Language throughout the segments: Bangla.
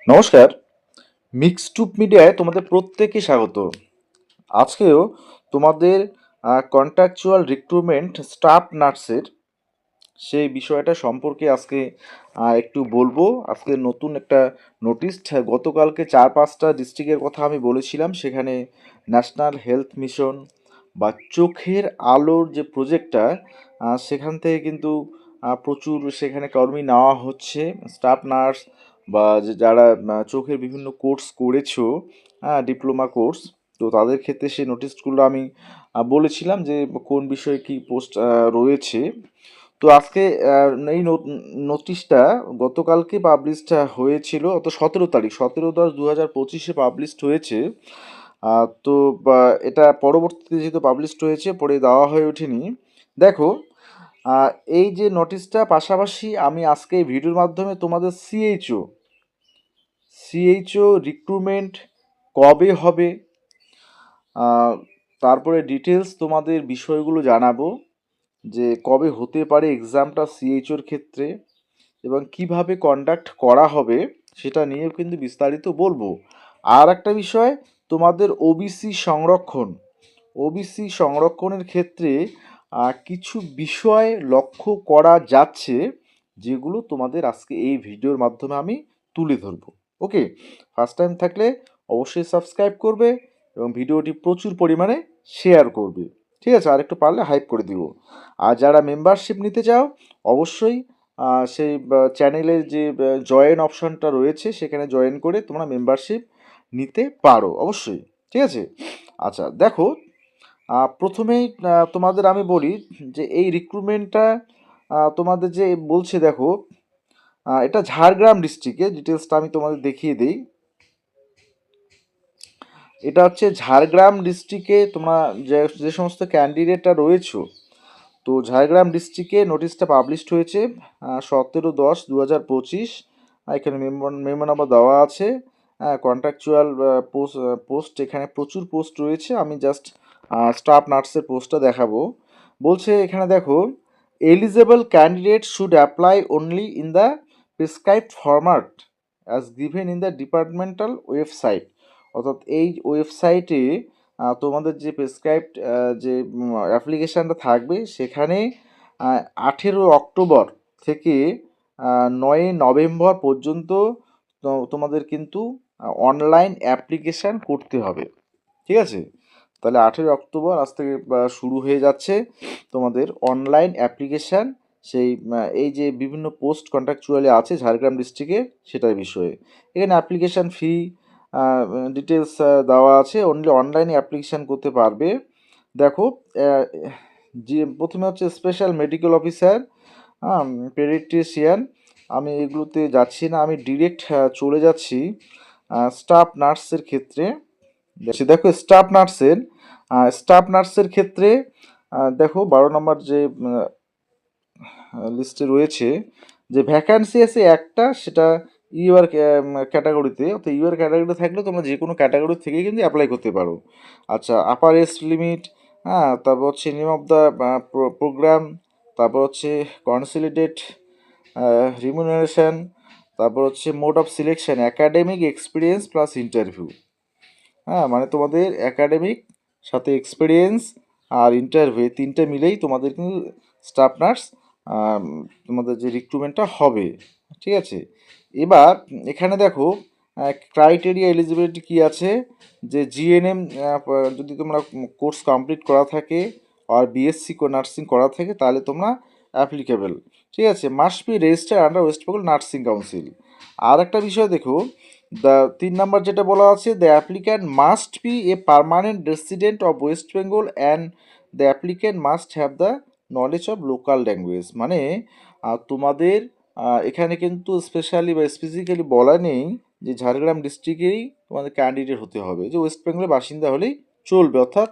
নমস্কার। মিক্সড মিডিয়ায় তোমাদের প্রত্যেককে স্বাগত। আজকেও তোমাদের কন্ট্রাকচুয়াল রিক্রুটমেন্ট স্টাফ নার্সের সেই বিষয়টা সম্পর্কে আজকে একটু বলবো। আজকে নতুন একটা নোটিশ, গতকালকে 4-5টা ডিস্ট্রিক্টের কথা আমি বলেছিলাম। সেখানে ন্যাশনাল হেলথ মিশন বা চোখের আলোর যে প্রজেক্টটা, সেখান থেকে কিন্তু প্রচুর সেখানে কর্মী নেওয়া হচ্ছে, স্টাফ নার্স বা যারা চোখের বিভিন্ন কোর্স করেছো, ডিপ্লোমা কোর্স। তো তাদের ক্ষেত্রে সেই নোটিশগুলো আমি বলেছিলাম যে কোন বিষয়ে কি পোস্ট রয়েছে। তো আজকে এই নোটিশটা গতকালকে পাবলিশড হয়েছিল, অত 17 তারিখ, 17/10/2025 পাবলিশড হয়েছে। তো এটা পরবর্তীতে যেহেতু পাবলিশড হয়েছে, পরে দেওয়া হয়ে ওঠেনি। দেখো, আহ, এই যে নোটিশটা, পাশাপাশি আমি আজকে এই ভিডিওর মাধ্যমে তোমাদের সিএইচও রিক্রুটমেন্ট কবে হবে, আহ, তারপরে ডিটেলস তোমাদের বিষয়গুলো জানাবো, যে কবে হতে পারে এক্সামটা সিএইচওর ক্ষেত্রে এবং কিভাবে কন্ডাক্ট করা হবে, সেটা নিয়েও কিন্তু বিস্তারিত বলবো। আর একটা বিষয়, তোমাদের ওবিসি সংরক্ষণের ক্ষেত্রে কিছু বিষয় লক্ষ্য করা যাচ্ছে, যেগুলো তোমাদের আজকে এই ভিডিওর মাধ্যমে আমি তুলে ধরবো। ওকে, ফার্স্ট টাইম থাকলে অবশ্যই সাবস্ক্রাইব করবে এবং ভিডিওটি প্রচুর পরিমাণে শেয়ার করবে। ঠিক আছে, আর একটু পারলে হাইপ করে দিব। আর যারা মেম্বারশিপ নিতে চাও, অবশ্যই সেই চ্যানেলের যে জয়েন অপশনটা রয়েছে, সেখানে জয়েন করে তোমরা মেম্বারশিপ নিতে পারো অবশ্যই। ঠিক আছে, আচ্ছা দেখো, প্রথমেই তোমাদের আমি বলি যে এই রিক্রুটমেন্টটা তোমাদের যে বলছে, দেখো, এটা ঝাড়গ্রাম ডিস্ট্রিক্টে, ডিটেলসটা আমি তোমাদের দেখিয়ে দিই। এটা হচ্ছে ঝাড়গ্রাম ডিস্ট্রিক্টে তোমরা যে যে সমস্ত ক্যান্ডিডেটরা রয়েছো, তো ঝাড়গ্রাম ডিস্ট্রিক্টে নোটিশটা পাবলিশড হয়েছে 17/10/2025। এখানে মেমো নাম্বার দেওয়া আছে। কন্ট্রাকচুয়াল পোস্ট এখানে প্রচুর পোস্ট রয়েছে, আমি জাস্ট স্টাফ নার্সের পোস্টটা দেখাবো। বলছে এখানে দেখো, eligible candidate should apply only in the prescribed format as given in the departmental website. অর্থাৎ এই ওয়েবসাইটে তোমাদের যে প্রেসক্রাইবড যে অ্যাপ্লিকেশানটা থাকবে, সেখানে 18 অক্টোবর থেকে 9 নভেম্বর পর্যন্ত তোমাদের কিন্তু অনলাইন অ্যাপ্লিকেশান করতে হবে। ঠিক আছে, তাহলে 18 অক্টোবর আজ থেকে শুরু হয়ে যাচ্ছে তোমাদের অনলাইন অ্যাপ্লিকেশান। সেই এই যে বিভিন্ন পোস্ট কন্ট্রাকচুয়ালি আছে ঝাড়গ্রাম ডিস্ট্রিক্টে, সেটার বিষয়ে এখানে অ্যাপ্লিকেশান ফি ডিটেলস দেওয়া আছে। অনলি অনলাইনে অ্যাপ্লিকেশান করতে পারবে। দেখো, যে প্রথমে হচ্ছে স্পেশাল মেডিকেল অফিসার, পেডিট্রিশিয়ান। আমি এগুলোতে যাচ্ছি না, আমি ডিরেক্ট চলে যাচ্ছি স্টাফ নার্সের ক্ষেত্রে। দেখো, স্টাফ নার্সের ক্ষেত্রে দেখো 12 নম্বর যে লিস্টে রয়েছে, যে ভ্যাকান্সি আছে একটা, সেটা ইউআর ক্যাটাগরিতে। অর্থাৎ ইউআর ক্যাটাগরিতে থাকলে তোমরা যে কোনো ক্যাটাগরি থেকে কিন্তু অ্যাপ্লাই করতে পারো। আচ্ছা, আপার এজ লিমিট, তারপর হচ্ছে নেম অফ দ্য প্রোগ্রাম, তারপর হচ্ছে কনসিলিডেট রিমুনারেশন, তারপর হচ্ছে mode of selection academic experience plus interview. মানে তোমাদের একাডেমিক সাথে এক্সপিরিয়েন্স আর ইন্টারভিউ, তিনটে মিলেই তোমাদের কিন্তু স্টাফ নার্স তোমাদের যে রিক্রুটমেন্টটা হবে। ঠিক আছে, এবার এখানে দেখো ক্রাইটেরিয়া এলিজিবিলিটি কী আছে, যে জিএনএম যদি তোমরা কোর্স কমপ্লিট করা থাকে আর বিএসসি নার্সিং করা থাকে, তাহলে তোমরা অ্যাপ্লিকেবল। ঠিক আছে, must be registered under West Bengal Nursing Council. আর একটা বিষয় দেখো, 3 নম্বর যেটা বলা আছে, the applicant must be a permanent resident of West Bengal and the applicant must have the knowledge of local language. মানে তোমাদের এখানে কিন্তু স্পেশালি বা স্পেসিফিক্যালি বলা নেই যে ঝাড়গ্রাম ডিস্ট্রিক্টেই তোমাদের ক্যান্ডিডেট হতে হবে, যে ওয়েস্ট বেঙ্গলের বাসিন্দা হলেই চলবে। অর্থাৎ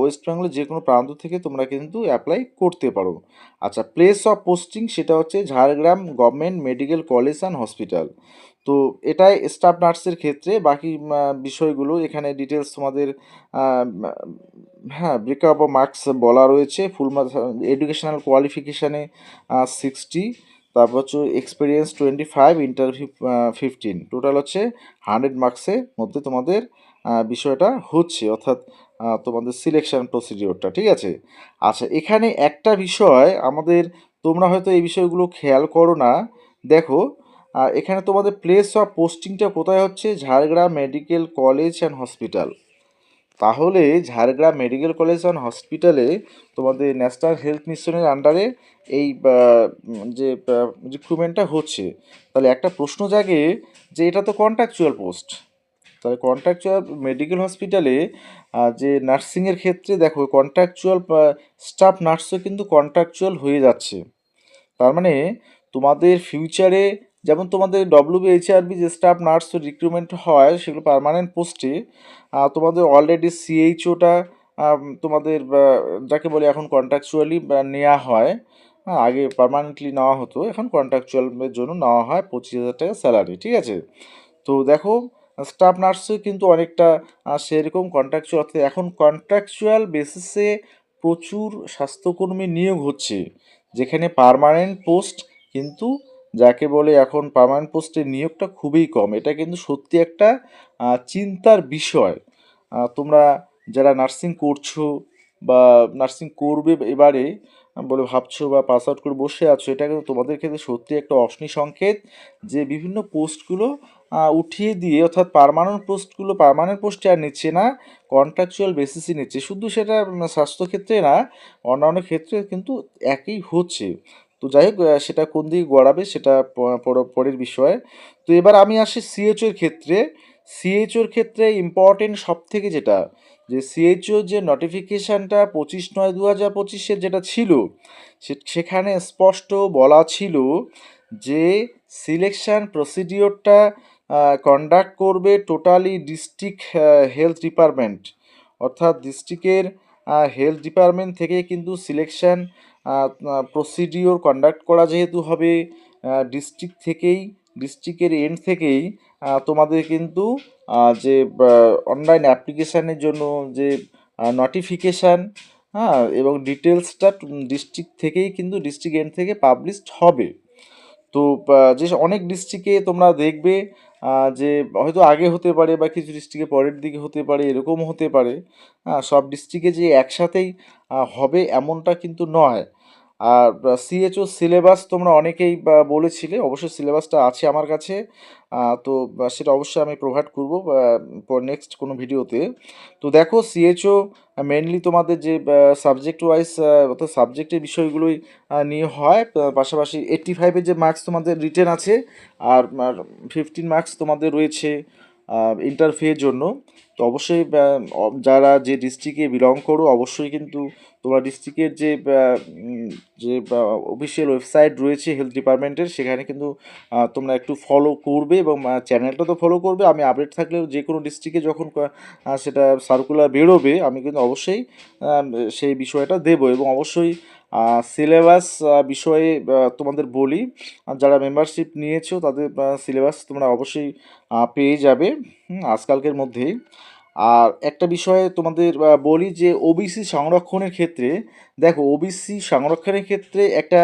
ওয়েস্ট বেঙ্গলের যে কোনো প্রান্ত থেকে তোমরা কিন্তু অ্যাপ্লাই করতে পারো। আচ্ছা, প্লেস অফ পোস্টিং সেটা হচ্ছে Jhargram government medical college and hospital. তো এটাই স্টাফ নার্সের ক্ষেত্রে। বাকি বিষয়গুলো এখানে ডিটেলস তোমাদের ব্রেকআপ অফ মার্কস বলা রয়েছে। ফুল মার্কস এডুকেশনাল কোয়ালিফিকেশানে 60, তারপর হচ্ছে এক্সপিরিয়েন্স 25, ইন্টারভিউ 15, টোটাল হচ্ছে 100 মার্কসের মধ্যে তোমাদের বিষয়টা হচ্ছে, অর্থাৎ তোমাদের সিলেকশন প্রসিডিওরটা, ঠিক আছে। আচ্ছা, এখানে একটা বিষয় আমাদের, তোমরা হয়তো এই বিষয়গুলো খেয়াল করো না। দেখো, এখানে তোমাদের প্লেস অফ পোস্টিংটা কোথায় হচ্ছে, Jhargram medical college and hospital. তাহলে ঝাড়গ্রাম মেডিকেল কলেজ অ্যান্ড হসপিটালে তোমাদের ন্যাশনাল হেলথ মিশনের আন্ডারে এই যে রিক্রুটমেন্টটা হচ্ছে। তাহলে একটা প্রশ্ন জাগে যে এটা তো কন্ট্রাকচুয়াল পোস্ট, তাহলে কন্ট্রাকচুয়াল মেডিকেল হসপিটালে যে নার্সিংয়ের ক্ষেত্রে দেখো কন্ট্রাকচুয়াল স্টাফ নার্সও কিন্তু কন্ট্রাকচুয়াল হয়ে যাচ্ছে। তার মানে তোমাদের ফিউচারে যেমন তোমাদের ডব্লিউবিএইচআরবি যে স্টাফ নার্স রিক্রুটমেন্ট হয় সেগুলো পার্মানেন্ট পোস্টে, তোমাদের অলরেডি সিএইচওটা তোমাদের যাকে বলে এখন কন্ট্রাকচুয়ালি নেওয়া হয়। আগে পার্মানেন্টলি নেওয়া হতো, এখন কন্ট্রাকচুয়ালের জন্য নেওয়া হয় 25,000 টাকা স্যালারি, ঠিক আছে। তো দেখো, স্টাফ নার্সও কিন্তু অনেকটা সেরকম কন্ট্রাকচুয়াল, অর্থাৎ এখন কন্ট্রাকচুয়াল বেসিসে প্রচুর স্বাস্থ্যকর্মী নিয়োগ হচ্ছে, যেখানে পার্মানেন্ট পোস্ট কিন্তু যাকে বলে এখন পার্মানেন্ট পোস্টের নিয়োগটা খুবই কম। এটা কিন্তু সত্যি একটা চিন্তার বিষয়। তোমরা যারা নার্সিং করছো বা নার্সিং করবে এবারে বলে ভাবছো বা পাস আউট করে বসে আছো, এটা কিন্তু তোমাদের ক্ষেত্রে সত্যি একটা অশনি সংকেত যে বিভিন্ন পোস্টগুলো উঠিয়ে দিয়ে, অর্থাৎ পার্মানেন্ট পোস্টে আর নিচ্ছে না, কন্ট্রাকচুয়াল বেসিসই নিচ্ছে। শুধু সেটা স্বাস্থ্যক্ষেত্রে না, অন্যান্য ক্ষেত্রে কিন্তু একই হচ্ছে। তো যাই হোক, সেটা কোন দিকে গড়াবে সেটা পরের বিষয়। তো এবার আমি আসি সিএইচওর ক্ষেত্রে। সিএইচওর ক্ষেত্রে ইম্পর্টেন্ট সব থেকে যেটা, যে সিএইচও যে নোটিফিকেশানটা 25/9/2025 যেটা ছিল, সেখানে স্পষ্ট বলা ছিল যে সিলেকশন প্রসিডিওরটা কন্ডাক্ট করবে টোটালি ডিস্ট্রিক্ট হেলথ ডিপার্টমেন্ট, অর্থাৎ ডিস্ট্রিক্টের হেলথ ডিপার্টমেন্ট থেকে কিন্তু সিলেকশন প্রসিডিওর কন্ডাক্ট করা যেহেতু হবে ডিস্ট্রিক্ট থেকেই, ডিস্ট্রিক্টের এন্ড থেকেই তোমাদের কিন্তু যে অনলাইন অ্যাপ্লিকেশানের জন্য যে নোটিফিকেশান, হ্যাঁ, এবং ডিটেলসটা ডিস্ট্রিক্ট থেকেই কিন্তু ডিস্ট্রিক্ট এন্ড থেকে পাবলিশড হবে। তো যে অনেক ডিস্ট্রিক্টে তোমরা দেখবে যে হয়তো আগে হতে পারে বা কিছু ডিস্ট্রিক্টে পরের দিকে হতে পারে, এরকমও হতে পারে। সব ডিস্ট্রিক্টে যে একসাথেই হবে এমনটা কিন্তু নয়। আর সিএইচও সিলেবাস তোমরা অনেকেই বলেছিলে, অবশ্যই সিলেবাসটা আছে আমার কাছে। তো সেটা অবশ্যই আমি প্রোভাইড করবো নেক্সট কোনো ভিডিওতে। তো দেখো, সিএইচও মেনলি তোমাদের যে সাবজেক্ট ওয়াইজ, অর্থাৎ সাবজেক্টের বিষয়গুলোই নিয়ে হয়, পাশাপাশি 85-এর যে মার্কস তোমাদের রিটেন আছে, আর 15 মার্কস তোমাদের রয়েছে ইন্টারভিউয়ের জন্য। তো অবশ্যই যারা যে ডিস্ট্রিক্টে বিলং করো, অবশ্যই কিন্তু তোমার ডিস্ট্রিক্টের যে অফিসিয়াল ওয়েবসাইট রয়েছে হেলথ ডিপার্টমেন্টের, সেখানে কিন্তু তোমরা একটু ফলো করবে এবং চ্যানেলটা তো ফলো করবে। আমি আপডেট থাকলেও যে কোনো ডিস্ট্রিক্টে যখন সেটা সার্কুলার বেরোবে, আমি কিন্তু অবশ্যই সেই বিষয়টা দেবো। এবং অবশ্যই সিলেবাস বিষয়ে তোমাদের বলি, যারা মেম্বারশিপ নিয়েছো তাদের সিলেবাস তোমরা অবশ্যই পেয়ে যাবে আজকালকের মধ্যেই। আর একটা বিষয়ে তোমাদের বলি যে ওবিসি সংরক্ষণের ক্ষেত্রে, দেখো ওবিসি সংরক্ষণের ক্ষেত্রে একটা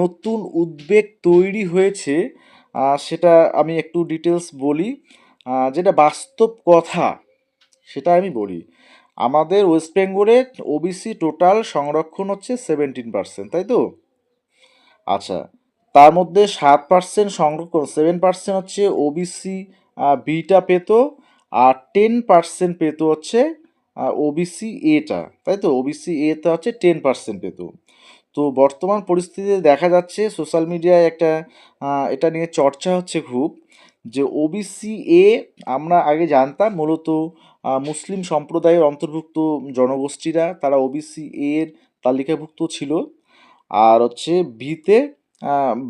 নতুন উদ্বেগ তৈরি হয়েছে। সেটা আমি একটু ডিটেলস বলি, যেটা বাস্তব কথা সেটা আমি বলি। আমাদের ওয়েস্ট বেঙ্গলে ওবিসি টোটাল সংরক্ষণ হচ্ছে 17%, তাই তো? আচ্ছা, তার মধ্যে 7% সংরক্ষণ, 7% হচ্ছে ওবিসি বিটা পেত, আর 10% পেত হচ্ছে ওবিসি এটা, তাই তো? ওবিসি এটা হচ্ছে 10% পেত। তো বর্তমান পরিস্থিতিতে দেখা যাচ্ছে সোশ্যাল মিডিয়ায় একটা এটা নিয়ে চর্চা হচ্ছে খুব, যে ওবিসি এ আমরা আগে জানতাম মূলত মুসলিম সম্প্রদায়ের অন্তর্ভুক্ত জনগোষ্ঠীরা তারা ওবিসি এর তালিকাভুক্ত ছিল, আর হচ্ছে বিতে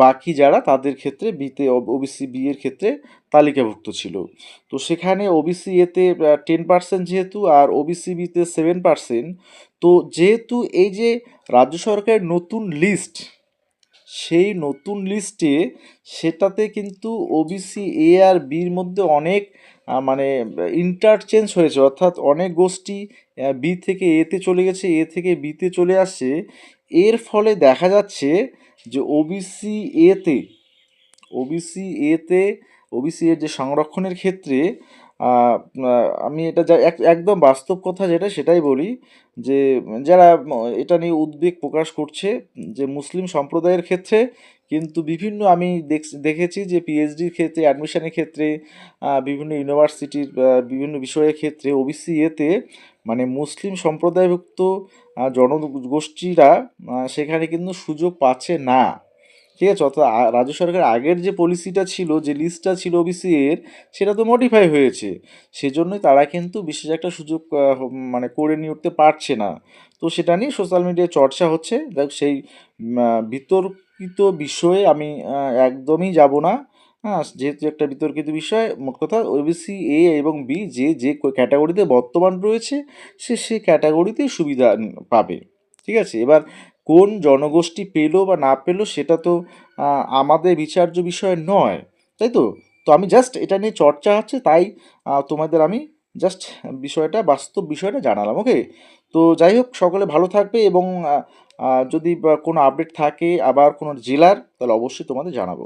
বাকি যারা তাদের ক্ষেত্রে বিতে ওবিসি বি এর ক্ষেত্রে তালিকাভুক্ত ছিল। তো সেখানে ওবিসি এতে 10% যেহেতু, আর ওবিসি বিতে 7%, তো যেহেতু এই যে রাজ্য সরকারের নতুন লিস্ট, সেই নতুন লিস্টে সেটাতে কিন্তু ওবিসি এ আর বির মধ্যে অনেক মানে ইন্টারচেঞ্জ হয়েছে, অর্থাৎ অনেক গোষ্ঠী বি থেকে এতে চলে গেছে, এ থেকে বিতে চলে আসছে। এর ফলে দেখা যাচ্ছে যে ওবিসি এতে ওবিসি এতে ওবিসি এর যে সংরক্ষণের ক্ষেত্রে আমি এটা একদম বাস্তব কথা যেটা সেটাই বলি, যে যারা এটা নিয়ে উদ্বেগ প্রকাশ করছে যে মুসলিম সম্প্রদায়ের ক্ষেত্রে কিন্তু বিভিন্ন আমি দেখেছি যে পিএইচডির ক্ষেত্রে অ্যাডমিশনের ক্ষেত্রে বিভিন্ন ইউনিভার্সিটির বিভিন্ন বিষয়ের ক্ষেত্রে ওবিসি এতে মানে মুসলিম সম্প্রদায়ভুক্ত জনগোষ্ঠীরা সেখানে কিন্তু সুযোগ পাচ্ছে না। ঠিক আছে, অর্থাৎ রাজ্য সরকারের আগের যে পলিসিটা ছিল, যে লিস্টটা ছিল ওবিসি এর, সেটা তো মডিফাই হয়েছে। সেজন্যই তারা কিন্তু বিশেষ একটা সুযোগ মানে করে নিয়ে উঠতে পারছে না। তো সেটা নিয়ে সোশ্যাল মিডিয়ায় চর্চা হচ্ছে। দেখ সেই বিতর্কিত বিষয়ে আমি একদমই যাব না। হ্যাঁ, যেহেতু একটা বিতর্কিত বিষয়, মোট কথা ওবিসি এ এবং বি যে যে ক্যাটাগরিতে বর্তমান রয়েছে সে সেই ক্যাটাগরিতেই সুবিধা পাবে। ঠিক আছে, এবার কোন জনগোষ্ঠী পেলো বা না পেলো সেটা তো আমাদের বিচার্য বিষয় নয়, তাই তো। তো আমি জাস্ট এটা নিয়ে চর্চা হচ্ছে তাই তোমাদের আমি জাস্ট বিষয়টা বাস্তব বিষয়টা জানালাম। ওকে, তো যাই হোক, সকলে ভালো থাকবে এবং যদি কোনো আপডেট থাকে আবার কোনো জেলার, তাহলে অবশ্যই তোমাদের জানাবো।